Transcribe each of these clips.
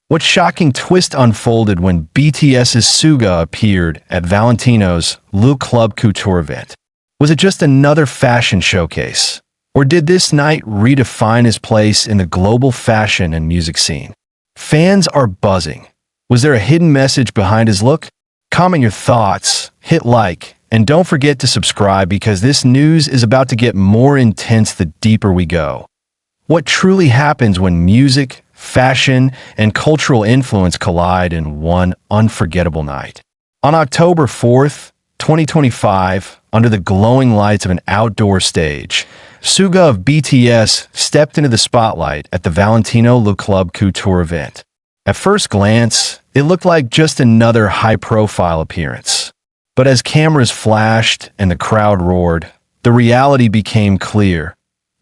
What shocking twist unfolded when BTS's Suga appeared at Valentino's Le Club Couture event? Was it just another fashion showcase? Or did this night redefine his place in the global fashion and music scene? Fans are buzzing. Was there a hidden message behind his look? Comment your thoughts, hit like, and don't forget to subscribe because this news is about to get more intense the deeper we go. What truly happens when music, fashion, and cultural influence collide in one unforgettable night? On October 4th, 2025, under the glowing lights of an outdoor stage, Suga of BTS stepped into the spotlight at the Valentino Le Club Couture event. At first glance, it looked like just another high-profile appearance. But as cameras flashed and the crowd roared, the reality became clear.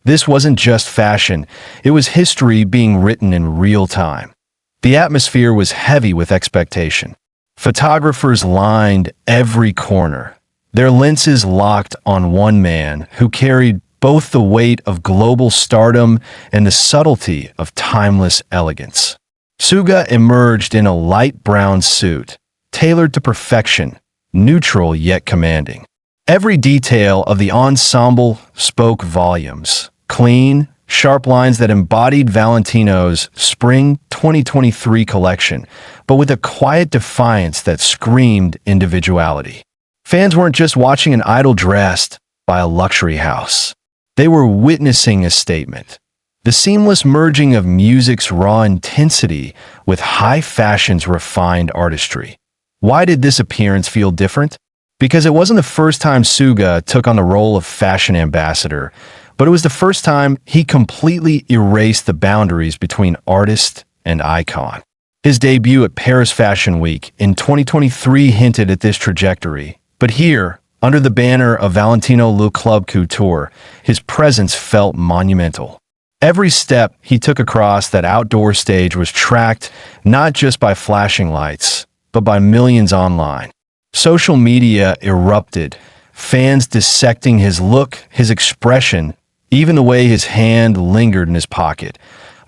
This wasn't just fashion, it was history being written in real time. The atmosphere was heavy with expectation. Photographers lined every corner, their lenses locked on one man who carried both the weight of global stardom and the subtlety of timeless elegance. Suga emerged in a light brown suit, tailored to perfection, neutral yet commanding. Every detail of the ensemble spoke volumes. Clean, sharp lines that embodied Valentino's Spring 2023 collection, but with a quiet defiance that screamed individuality. Fans weren't just watching an idol dressed by a luxury house. They were witnessing a statement. The seamless merging of music's raw intensity with high fashion's refined artistry. Why did this appearance feel different? Because it wasn't the first time Suga took on the role of fashion ambassador, but it was the first time he completely erased the boundaries between artist and icon. His debut at Paris Fashion Week in 2023 hinted at this trajectory, but here, under the banner of Valentino Le Club Couture, his presence felt monumental. Every step he took across that outdoor stage was tracked not just by flashing lights, but by millions online. Social media erupted, fans dissecting his look, his expression, even the way his hand lingered in his pocket.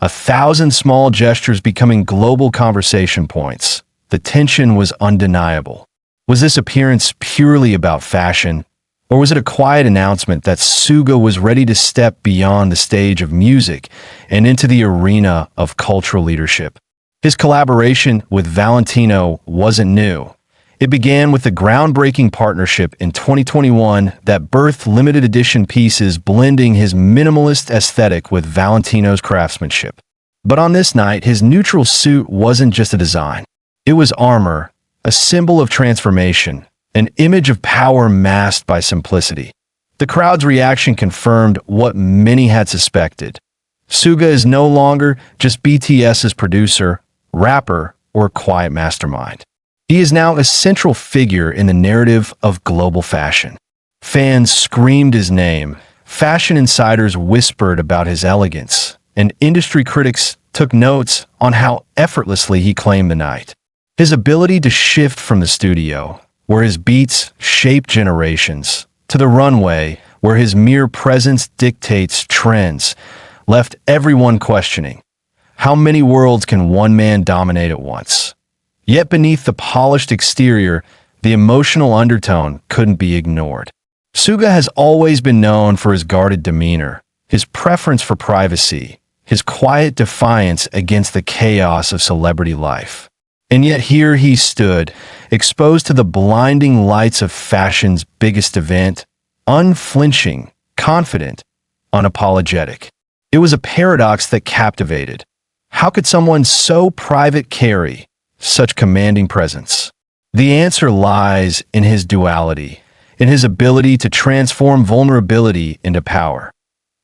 1,000 small gestures becoming global conversation points. The tension was undeniable. Was this appearance purely about fashion? Or was it a quiet announcement that Suga was ready to step beyond the stage of music and into the arena of cultural leadership? His collaboration with Valentino wasn't new. It began with the groundbreaking partnership in 2021 that birthed limited edition pieces blending his minimalist aesthetic with Valentino's craftsmanship. But on this night, his neutral suit wasn't just a design. It was armor, a symbol of transformation, an image of power masked by simplicity. The crowd's reaction confirmed what many had suspected. Suga is no longer just BTS's producer, rapper, or quiet mastermind. He is now a central figure in the narrative of global fashion. Fans screamed his name, fashion insiders whispered about his elegance, and industry critics took notes on how effortlessly he claimed the night. His ability to shift from the studio, where his beats shape generations, to the runway, where his mere presence dictates trends, left everyone questioning, how many worlds can one man dominate at once? Yet beneath the polished exterior, the emotional undertone couldn't be ignored. Suga has always been known for his guarded demeanor, his preference for privacy, his quiet defiance against the chaos of celebrity life. And yet here he stood, exposed to the blinding lights of fashion's biggest event, unflinching, confident, unapologetic. It was a paradox that captivated. How could someone so private carry such commanding presence? The answer lies in his duality, in his ability to transform vulnerability into power.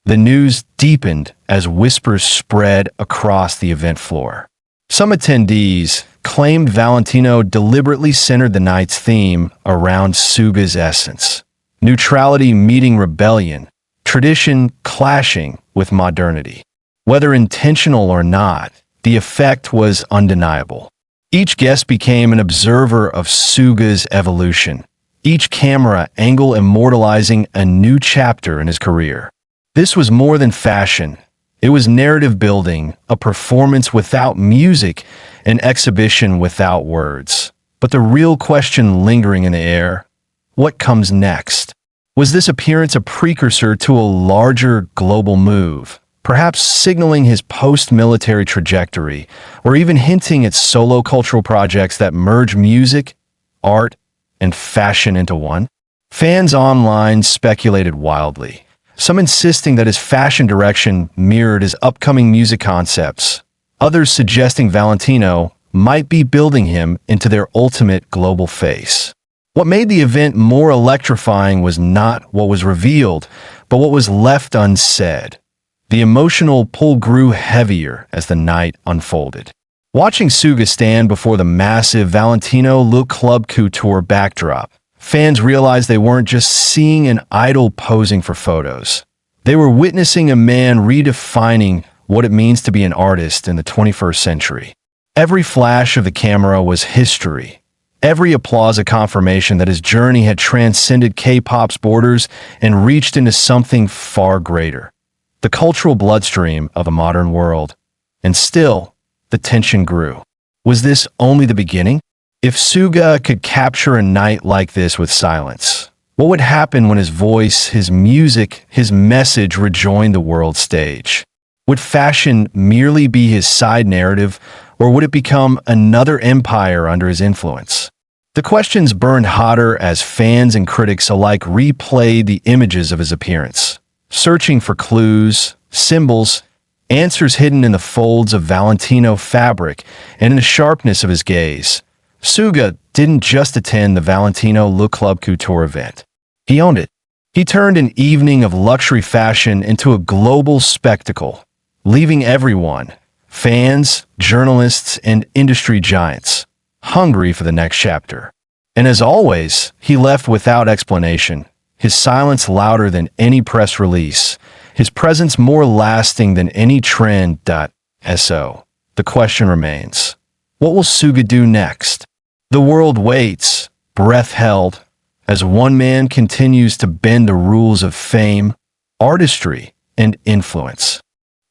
The news deepened as whispers spread across the event floor. Some attendees claimed Valentino deliberately centered the night's theme around Suga's essence. Neutrality meeting rebellion, tradition clashing with modernity. Whether intentional or not, the effect was undeniable. Each guest became an observer of Suga's evolution, each camera angle immortalizing a new chapter in his career. This was more than fashion. It was narrative building, a performance without music, an exhibition without words. But the real question lingering in the air, what comes next? Was this appearance a precursor to a larger global move, perhaps signaling his post-military trajectory, or even hinting at solo cultural projects that merge music, art, and fashion into one? Fans online speculated wildly, some insisting that his fashion direction mirrored his upcoming music concepts, others suggesting Valentino might be building him into their ultimate global face. What made the event more electrifying was not what was revealed, but what was left unsaid. The emotional pull grew heavier as the night unfolded. Watching Suga stand before the massive Valentino Le Club Couture backdrop, fans realized they weren't just seeing an idol posing for photos. They were witnessing a man redefining what it means to be an artist in the 21st century. Every flash of the camera was history. Every applause a confirmation that his journey had transcended K-pop's borders and reached into something far greater, the cultural bloodstream of a modern world. And still, the tension grew. Was this only the beginning? If Suga could capture a night like this with silence, what would happen when his voice, his music, his message rejoined the world stage? Would fashion merely be his side narrative, or would it become another empire under his influence? The questions burned hotter as fans and critics alike replayed the images of his appearance, searching for clues, symbols, answers hidden in the folds of Valentino fabric and in the sharpness of his gaze. Suga didn't just attend the Valentino Le Club Couture event. He owned it. He turned an evening of luxury fashion into a global spectacle, leaving everyone, fans, journalists, and industry giants, hungry for the next chapter. And as always, he left without explanation, his silence louder than any press release, his presence more lasting than any trend.so. The question remains, what will Suga do next? The world waits, breath held, as one man continues to bend the rules of fame, artistry, and influence.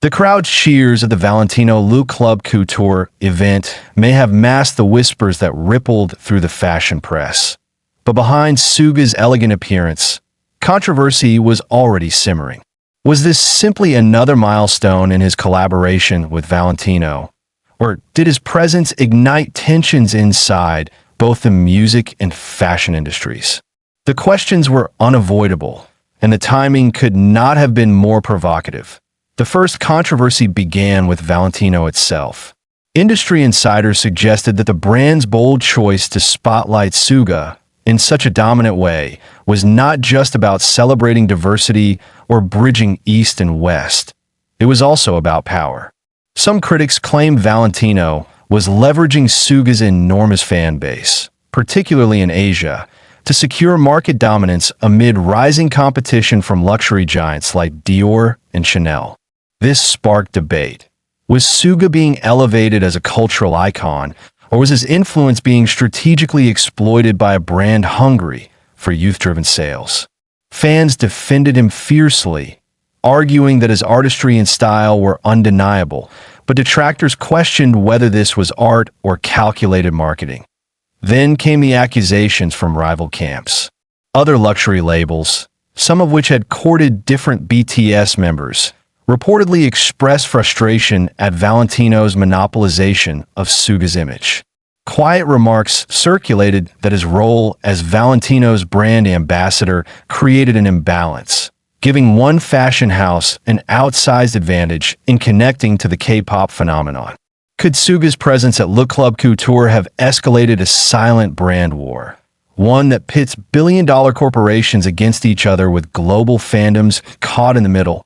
The crowd cheers at the Valentino Le Club Couture event may have masked the whispers that rippled through the fashion press. But behind Suga's elegant appearance, controversy was already simmering. Was this simply another milestone in his collaboration with Valentino? Or did his presence ignite tensions inside both the music and fashion industries? The questions were unavoidable, and the timing could not have been more provocative. The first controversy began with Valentino itself. Industry insiders suggested that the brand's bold choice to spotlight Suga in such a dominant way was not just about celebrating diversity or bridging East and West. It was also about power. Some critics claimed Valentino was leveraging Suga's enormous fan base, particularly in Asia, to secure market dominance amid rising competition from luxury giants like Dior and Chanel. This sparked debate. Was Suga being elevated as a cultural icon, or was his influence being strategically exploited by a brand hungry for youth-driven sales? Fans defended him fiercely, arguing that his artistry and style were undeniable, but detractors questioned whether this was art or calculated marketing. Then came the accusations from rival camps. Other luxury labels, some of which had courted different BTS members, reportedly expressed frustration at Valentino's monopolization of Suga's image. Quiet remarks circulated that his role as Valentino's brand ambassador created an imbalance, giving one fashion house an outsized advantage in connecting to the K-pop phenomenon. Could Suga's presence at Le Club Couture have escalated a silent brand war, one that pits billion-dollar corporations against each other with global fandoms caught in the middle?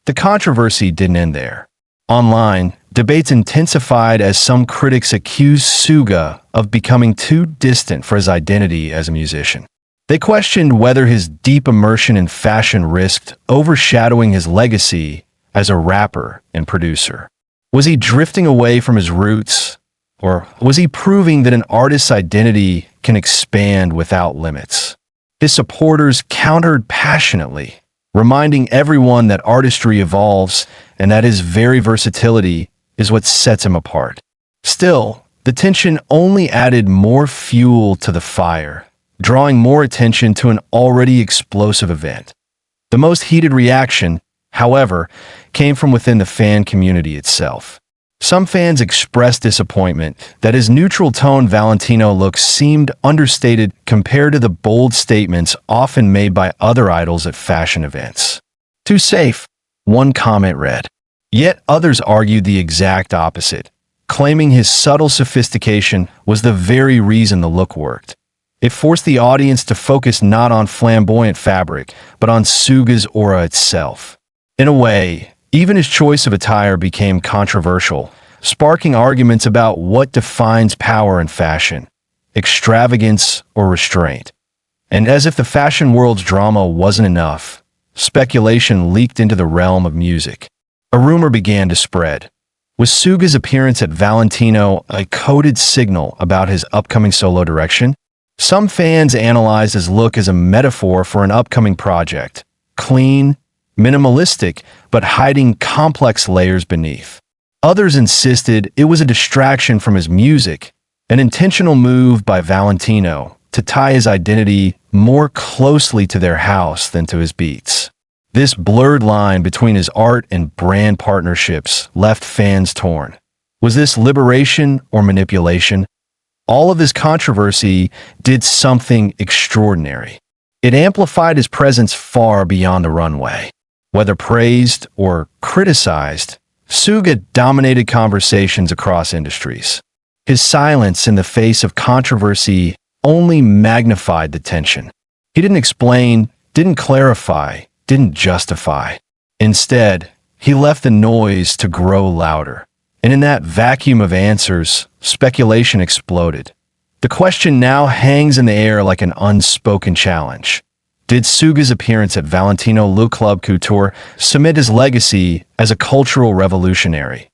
The controversy didn't end there. Online, debates intensified as some critics accused Suga of becoming too distant for his identity as a musician. They questioned whether his deep immersion in fashion risked overshadowing his legacy as a rapper and producer. Was he drifting away from his roots, or was he proving that an artist's identity can expand without limits? His supporters countered passionately, reminding everyone that artistry evolves and that his very versatility is what sets him apart. Still, The tension only added more fuel to the fire, drawing more attention to an already explosive event. The most heated reaction, however, came from within the fan community itself. Some fans expressed disappointment that his neutral-tone Valentino look seemed understated compared to the bold statements often made by other idols at fashion events. "Too safe," one comment read. Yet others argued the exact opposite, claiming his subtle sophistication was the very reason the look worked. It forced the audience to focus not on flamboyant fabric, but on Suga's aura itself. In a way, even his choice of attire became controversial, sparking arguments about what defines power in fashion, extravagance or restraint. And as if the fashion world's drama wasn't enough, speculation leaked into the realm of music. A rumor began to spread. Was Suga's appearance at Valentino a coded signal about his upcoming solo direction? Some fans analyzed his look as a metaphor for an upcoming project, clean, minimalistic, but hiding complex layers beneath. Others insisted it was a distraction from his music, an intentional move by Valentino to tie his identity more closely to their house than to his beats. This blurred line between his art and brand partnerships left fans torn. Was this liberation or manipulation? All of this controversy did something extraordinary. It amplified his presence far beyond the runway. Whether praised or criticized, Suga dominated conversations across industries. His silence in the face of controversy only magnified the tension. He didn't explain, didn't clarify, didn't justify. Instead, he left the noise to grow louder. And in that vacuum of answers, speculation exploded. The question now hangs in the air like an unspoken challenge. Did Suga's appearance at Valentino Le Club Couture cement his legacy as a cultural revolutionary?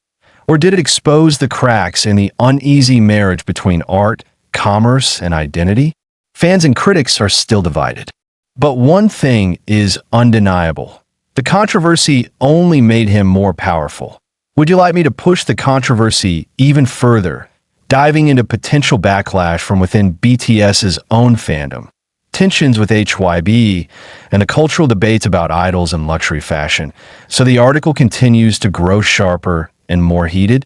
Or did it expose the cracks in the uneasy marriage between art, commerce, and identity? Fans and critics are still divided. But one thing is undeniable. The controversy only made him more powerful. Would you like me to push the controversy even further, diving into potential backlash from within BTS's own fandom, tensions with HYB, and the cultural debates about idols and luxury fashion? So the article continues to grow sharper and more heated.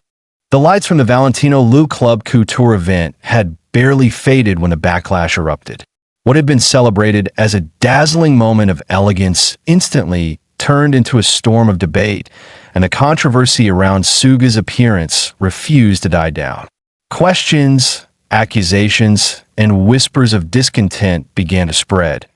The lights from the Valentino Le Club Couture event had barely faded when the backlash erupted. What had been celebrated as a dazzling moment of elegance instantly turned into a storm of debate, and the controversy around Suga's appearance refused to die down. Questions, accusations, and whispers of discontent began to spread.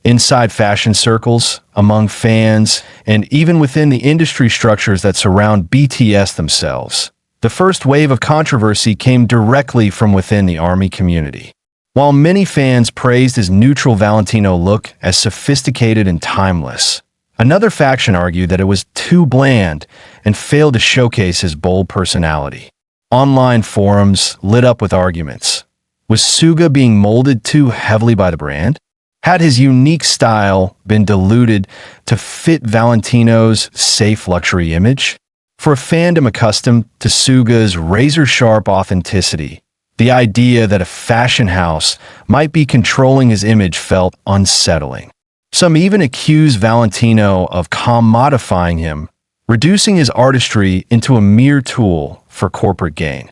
Inside fashion circles, among fans, and even within the industry structures that surround BTS themselves. The first wave of controversy came directly from within the ARMY community. While many fans praised his neutral Valentino look as sophisticated and timeless, another faction argued that it was too bland and failed to showcase his bold personality. Online forums lit up with arguments. Was Suga being molded too heavily by the brand? Had his unique style been diluted to fit Valentino's safe luxury image? For a fandom accustomed to Suga's razor-sharp authenticity, the idea that a fashion house might be controlling his image felt unsettling. Some even accused Valentino of commodifying him, reducing his artistry into a mere tool for corporate gain.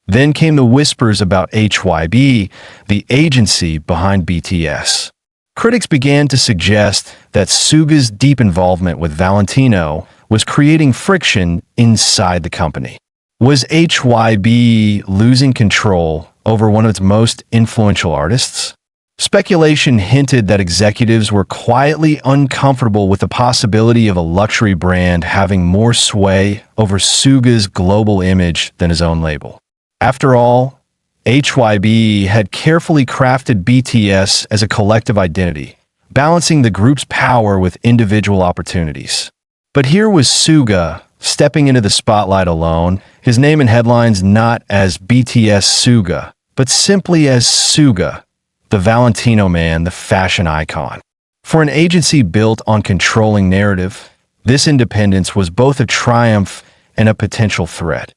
Then came the whispers about HYB, the agency behind BTS. Critics began to suggest that Suga's deep involvement with Valentino was creating friction inside the company. Was HYB losing control over one of its most influential artists? Speculation hinted that executives were quietly uncomfortable with the possibility of a luxury brand having more sway over Suga's global image than his own label. After all, HYB had carefully crafted BTS as a collective identity, balancing the group's power with individual opportunities. But here was Suga, stepping into the spotlight alone, his name in headlines not as BTS Suga, but simply as Suga, the Valentino man, the fashion icon. For an agency built on controlling narrative, this independence was both a triumph and a potential threat.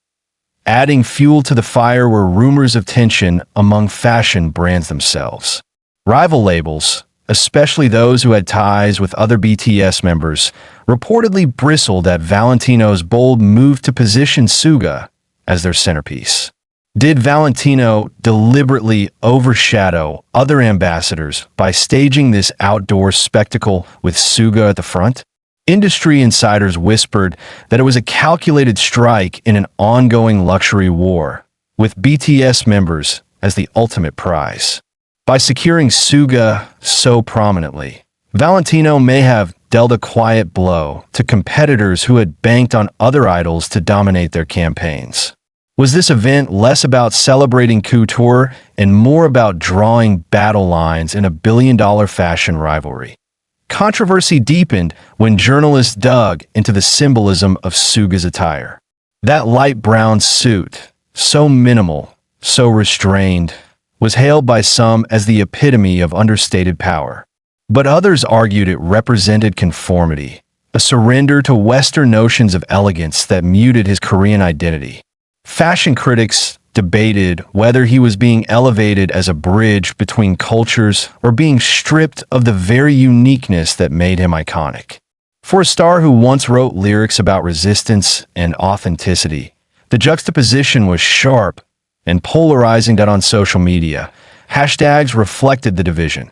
Adding fuel to the fire were rumors of tension among fashion brands themselves. Rival labels, especially those who had ties with other BTS members, reportedly bristled at Valentino's bold move to position Suga as their centerpiece. Did Valentino deliberately overshadow other ambassadors by staging this outdoor spectacle with Suga at the front? Industry insiders whispered that it was a calculated strike in an ongoing luxury war, with BTS members as the ultimate prize. By securing Suga so prominently, Valentino may have dealt a quiet blow to competitors who had banked on other idols to dominate their campaigns. Was this event less about celebrating Couture and more about drawing battle lines in a billion-dollar fashion rivalry? Controversy deepened when journalists dug into the symbolism of Suga's attire. That light brown suit, so minimal, so restrained, was hailed by some as the epitome of understated power. But others argued it represented conformity, a surrender to Western notions of elegance that muted his Korean identity. Fashion critics debated whether he was being elevated as a bridge between cultures or being stripped of the very uniqueness that made him iconic. For a star who once wrote lyrics about resistance and authenticity, the juxtaposition was sharp and polarizing. That on social media, hashtags reflected the division.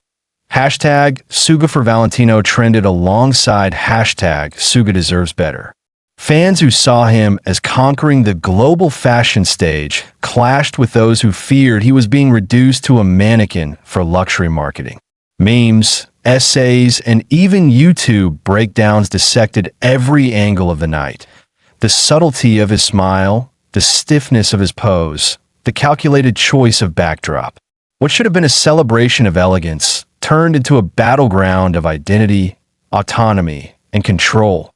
Hashtag Suga for Valentino trended alongside hashtag Suga deserves better. Fans who saw him as conquering the global fashion stage clashed with those who feared he was being reduced to a mannequin for luxury marketing. Memes, essays, and even YouTube breakdowns dissected every angle of the night. The subtlety of his smile, the stiffness of his pose, the calculated choice of backdrop. What should have been a celebration of elegance turned into a battleground of identity, autonomy, and control.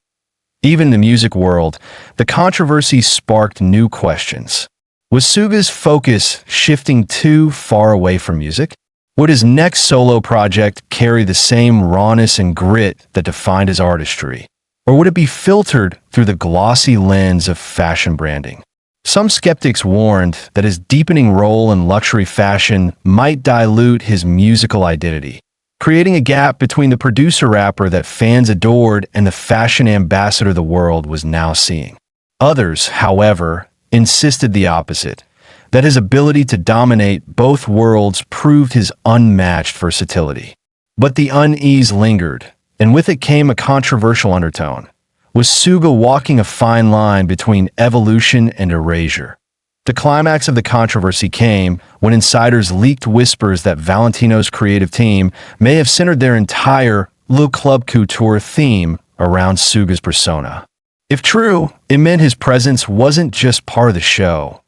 Even in the music world, the controversy sparked new questions. Was Suga's focus shifting too far away from music? Would his next solo project carry the same rawness and grit that defined his artistry? Or would it be filtered through the glossy lens of fashion branding? Some skeptics warned that his deepening role in luxury fashion might dilute his musical identity, creating a gap between the producer-rapper that fans adored and the fashion ambassador the world was now seeing. Others, however, insisted the opposite, that his ability to dominate both worlds proved his unmatched versatility. But the unease lingered, and with it came a controversial undertone. Was Suga walking a fine line between evolution and erasure? The climax of the controversy came when insiders leaked whispers that Valentino's creative team may have centered their entire Le Club Couture theme around Suga's persona. If true, it meant his presence wasn't just part of the show.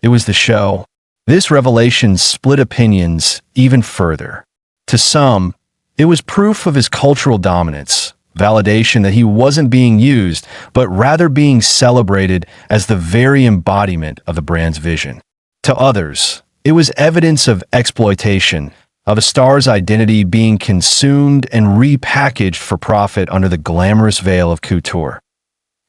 It was the show. This revelation split opinions even further. To some, it was proof of his cultural dominance, validation that he wasn't being used, but rather being celebrated as the very embodiment of the brand's vision. To others, it was evidence of exploitation, of a star's identity being consumed and repackaged for profit under the glamorous veil of couture.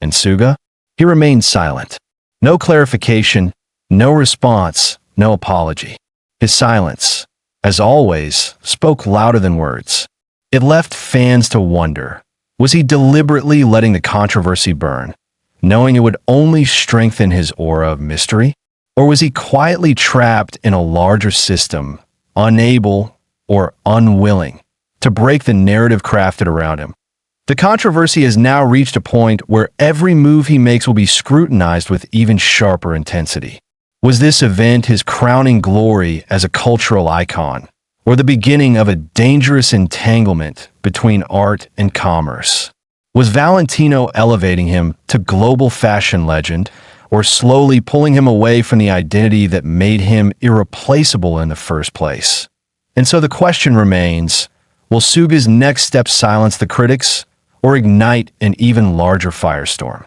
And Suga? He remained silent. No clarification, no response, no apology. His silence, as always, spoke louder than words. It left fans to wonder. Was he deliberately letting the controversy burn, knowing it would only strengthen his aura of mystery? Or was he quietly trapped in a larger system, unable or unwilling to break the narrative crafted around him? The controversy has now reached a point where every move he makes will be scrutinized with even sharper intensity. Was this event his crowning glory as a cultural icon, or the beginning of a dangerous entanglement between art and commerce? Was Valentino elevating him to global fashion legend, or slowly pulling him away from the identity that made him irreplaceable in the first place? And so the question remains, will Suga's next step silence the critics, or ignite an even larger firestorm?